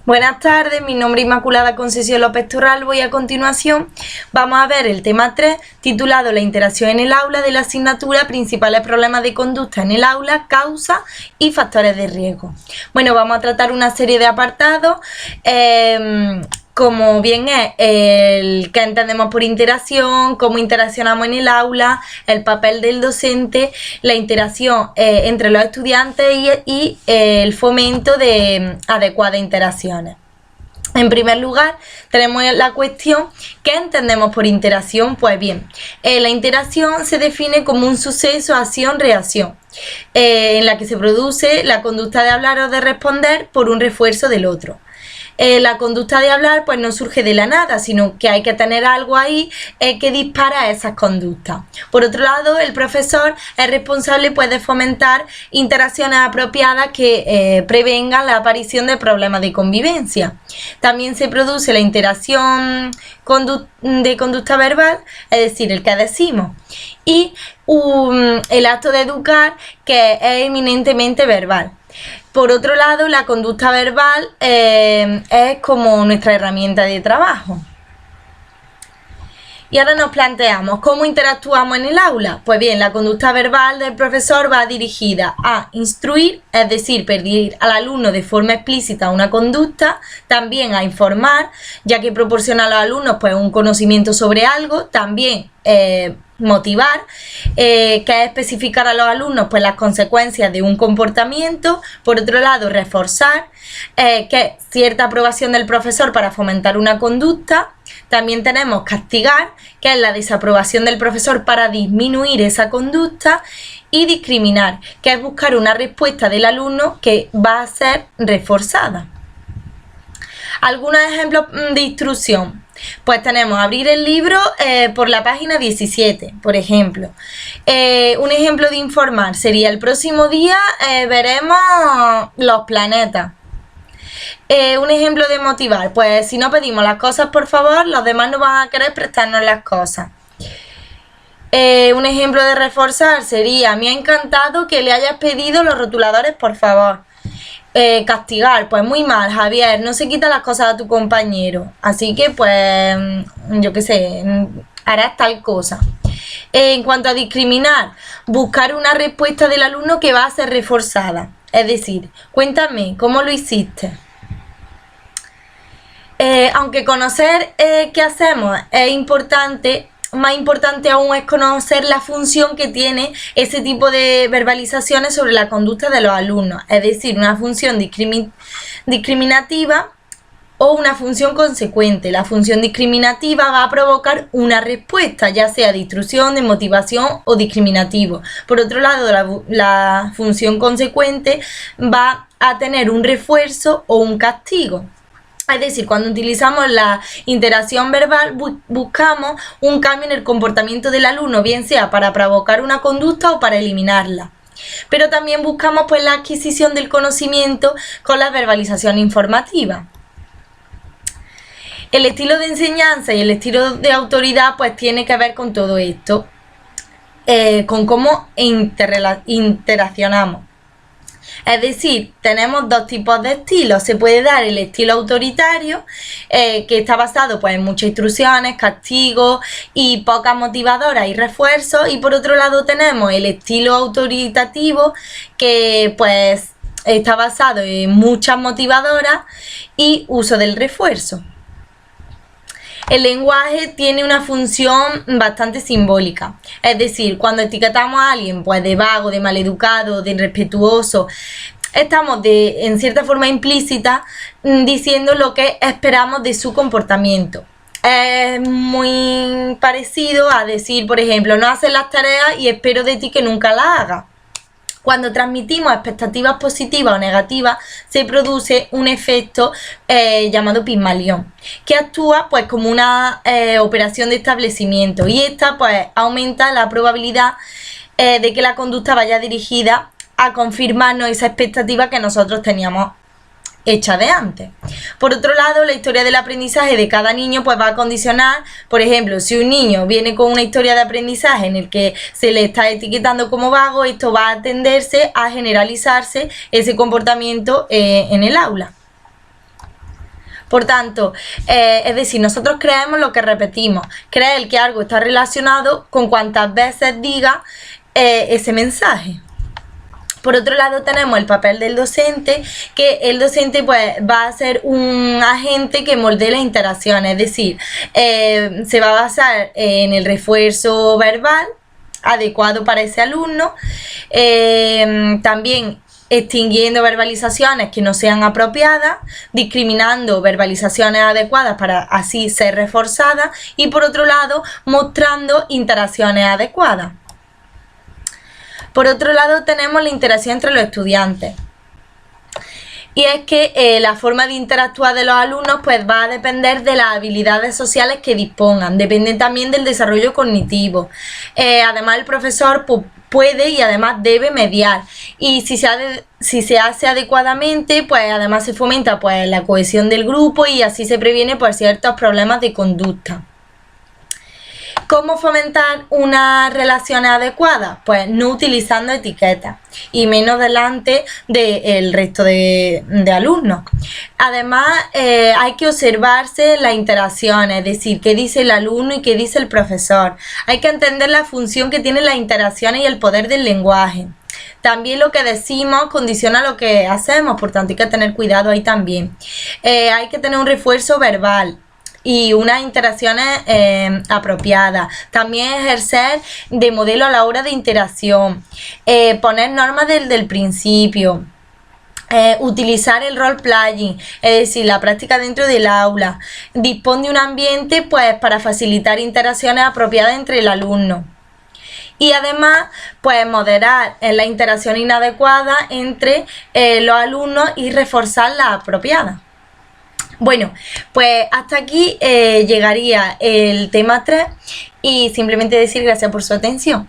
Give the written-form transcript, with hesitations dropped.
Buenas tardes, mi nombre es Inmaculada Concesión López Torralbo y a continuación vamos a ver el tema 3 titulado La interacción en el aula de la asignatura Principales problemas de conducta en el aula, causas y factores de riesgo. Bueno, vamos a tratar una serie de apartados como bien es el que entendemos por interacción, cómo interaccionamos en el aula, el papel del docente, la interacción entre los estudiantes y el fomento de adecuadas interacciones. En primer lugar, tenemos la cuestión, ¿qué entendemos por interacción? Pues bien, la interacción se define como un suceso, acción, reacción, en la que se produce la conducta de hablar o de responder por un refuerzo del otro. La conducta de hablar pues no surge de la nada, sino que hay que tener algo ahí que dispara esas conductas. Por otro lado, el profesor es responsable pues, de fomentar interacciones apropiadas que prevengan la aparición de problemas de convivencia. También se produce la interacción de conducta verbal, es decir, el que decimos, y el acto de educar, que es eminentemente verbal. Por otro lado, la conducta verbal es como nuestra herramienta de trabajo. Y ahora nos planteamos, ¿cómo interactuamos en el aula? Pues bien, la conducta verbal del profesor va dirigida a instruir, es decir, pedir al alumno de forma explícita una conducta, también a informar, ya que proporciona a los alumnos pues, un conocimiento sobre algo, también motivar, que es especificar a los alumnos pues, las consecuencias de un comportamiento. Por otro lado, reforzar, que es cierta aprobación del profesor para fomentar una conducta. También tenemos castigar, que es la desaprobación del profesor para disminuir esa conducta, y discriminar, que es buscar una respuesta del alumno que va a ser reforzada. Algunos ejemplos de instrucción. Pues tenemos abrir el libro por la página 17, por ejemplo. Un ejemplo de informar sería el próximo día veremos los planetas. Un ejemplo de motivar, pues si no pedimos las cosas por favor, los demás no van a querer prestarnos las cosas. Un ejemplo de reforzar sería, me ha encantado que le hayas pedido los rotuladores por favor. Castigar, pues muy mal, Javier, no se quita las cosas a tu compañero, así que pues, yo qué sé, harás tal cosa. En cuanto a discriminar, buscar una respuesta del alumno que va a ser reforzada, es decir, cuéntame, ¿cómo lo hiciste? Aunque conocer qué hacemos es importante, más importante aún es conocer la función que tiene ese tipo de verbalizaciones sobre la conducta de los alumnos, es decir, una función discriminativa o una función consecuente. La función discriminativa va a provocar una respuesta, ya sea de instrucción, de motivación o discriminativo. Por otro lado, la función consecuente va a tener un refuerzo o un castigo. Es decir, cuando utilizamos la interacción verbal buscamos un cambio en el comportamiento del alumno, bien sea para provocar una conducta o para eliminarla. Pero también buscamos pues, la adquisición del conocimiento con la verbalización informativa. El estilo de enseñanza y el estilo de autoridad pues tiene que ver con todo esto, con cómo interaccionamos. Es decir, tenemos dos tipos de estilos. Se puede dar el estilo autoritario, que está basado pues, en muchas instrucciones, castigos y pocas motivadoras y refuerzos. Y por otro lado tenemos el estilo autoritativo, que pues está basado en muchas motivadoras y uso del refuerzo. El lenguaje tiene una función bastante simbólica, es decir, cuando etiquetamos a alguien pues, de vago, de maleducado, de irrespetuoso, estamos en cierta forma implícita diciendo lo que esperamos de su comportamiento. Es muy parecido a decir, por ejemplo, no haces las tareas y espero de ti que nunca las hagas. Cuando transmitimos expectativas positivas o negativas, se produce un efecto llamado Pigmalión, que actúa pues, como una operación de establecimiento, y esta pues, aumenta la probabilidad de que la conducta vaya dirigida a confirmarnos esa expectativa que nosotros teníamos hecha de antes. Por otro lado, la historia del aprendizaje de cada niño pues va a condicionar, por ejemplo, si un niño viene con una historia de aprendizaje en el que se le está etiquetando como vago, esto va a tenderse a generalizarse ese comportamiento en el aula. Por tanto, es decir, nosotros creemos lo que repetimos. Creer que algo está relacionado con cuantas veces diga ese mensaje. Por otro lado tenemos el papel del docente, que el docente pues va a ser un agente que moldee las interacciones, es decir, se va a basar en el refuerzo verbal adecuado para ese alumno, también extinguiendo verbalizaciones que no sean apropiadas, discriminando verbalizaciones adecuadas para así ser reforzadas y por otro lado mostrando interacciones adecuadas. Por otro lado tenemos la interacción entre los estudiantes. Y es que la forma de interactuar de los alumnos pues va a depender de las habilidades sociales que dispongan, depende también del desarrollo cognitivo. Además el profesor puede y además debe mediar y si se hace adecuadamente pues además se fomenta pues la cohesión del grupo y así se previene pues ciertos problemas de conducta. ¿Cómo fomentar unas relaciones adecuadas? Pues no utilizando etiquetas y menos delante del resto de alumnos. Además, hay que observarse las interacciones, es decir, qué dice el alumno y qué dice el profesor. Hay que entender la función que tienen las interacciones y el poder del lenguaje. También lo que decimos condiciona lo que hacemos, por tanto hay que tener cuidado ahí también. Hay que tener un refuerzo verbal y unas interacciones apropiadas. También ejercer de modelo a la hora de interacción. Poner normas desde el principio. Utilizar el role playing, es decir, la práctica dentro del aula. Dispone de un ambiente pues para facilitar interacciones apropiadas entre el alumno. Y además, pues moderar la interacción inadecuada entre los alumnos y reforzar la apropiada. Bueno, pues hasta aquí llegaría el tema 3 y simplemente decir gracias por su atención.